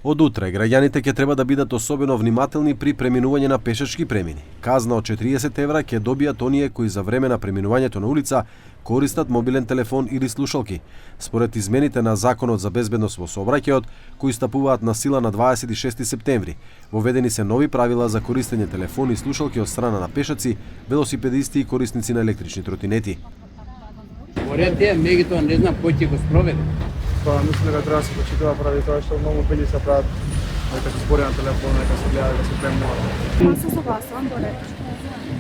Од утре, граѓаните ќе треба да бидат особено внимателни при преминување на пешачки премини. Казна од 40 евра ќе добијат оние кои за време на преминувањето на улица користат мобилен телефон или слушалки. Според измените на Законот за безбедност во сообраќајот, кои стапуваат на сила на 26 септември, воведени се нови правила за користење телефони и слушалки од страна на пешаци, велосипедисти и корисници на електрични тротинети. Поред е, меѓутоа не знам кој ќе го спроведе. Па мислам дека треба да се почитува прави тоа што многу били се прават, дека се збори на телефон, дека се гледа, дека се премнува. Се согласувам до речи.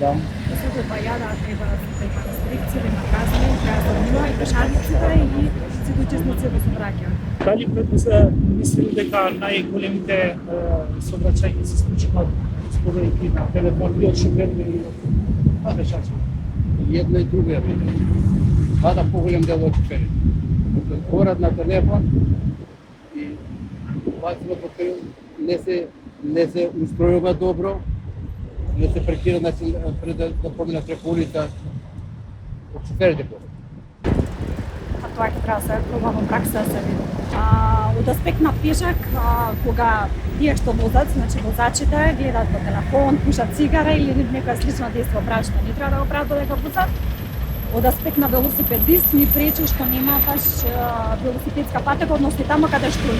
Да. Да се добаја треба да има рестрикции, да има казни, треба да внимава и пешаците и сите учесници во сообраќајот. Дали се мислите дека најголемите сообраќајни се случуваат според на телефон и од шоферите и од пешаци? Едно и друго е. Пада поголем дел од шоферите. Говорат на телефон и патриот не се устројува добро, не се прекира пред да поминат преку улица од шоферите. А тоа ќе треба да се проба во пракса да се види. Од аспект на пешак, кога тие што возат, значи возачите гледаат во телефон, пушат цигара или некоја слична дејство брачно, не треба да го прават додека возат. Од аспект на велосипедист ми пречи што нема баш велосипедска патека, односно таму каде што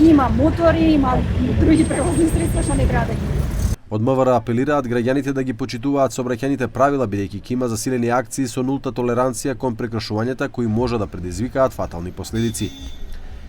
има мотори, има други превозни средства што не треба да ги има. Од МВР апелираат граѓаните да ги почитуваат сообраќајните правила, бидејќи ќе има засилени акции со нулта толеранција кон прекршувањата кои може да предизвикаат фатални последици.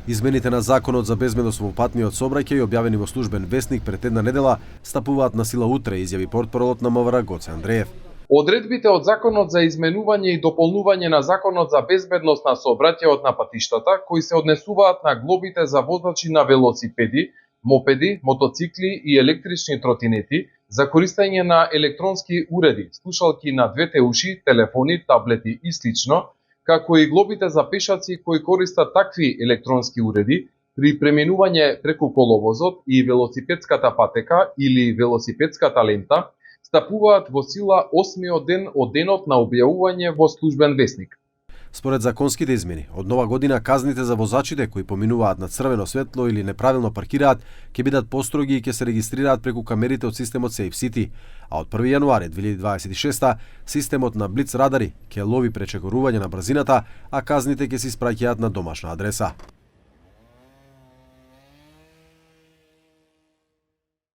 Измените на Законот за безбедност во патниот сообраќај, објавени во Службен весник пред една недела, стапуваат на сила утре, изјави портпаролот на МВР Гоце Андреев. Одредбите од Законот за изменување и дополнување на Законот за безбедност на сообраќајот на патиштата, кои се однесуваат на глобите за возачи на велосипеди, мопеди, мотоцикли и електрични тротинети, за користење на електронски уреди, слушалки на двете уши, телефони, таблети и слично, како и глобите за пешаци кои користат такви електронски уреди при преминување преку коловозот и велосипедската патека или велосипедската лента, стапуваат во сила 8-миот ден од денот на објавување во Службен весник. Според законските измени, од нова година казните за возачите кои поминуваат на црвено светло или неправилно паркираат ќе бидат построги и ќе се регистрираат преку камерите од системот Safe City, а од 1 јануари 2026 системот на Блиц радари ќе лови пречекорување на брзината, а казните ќе се испраќаат на домашна адреса.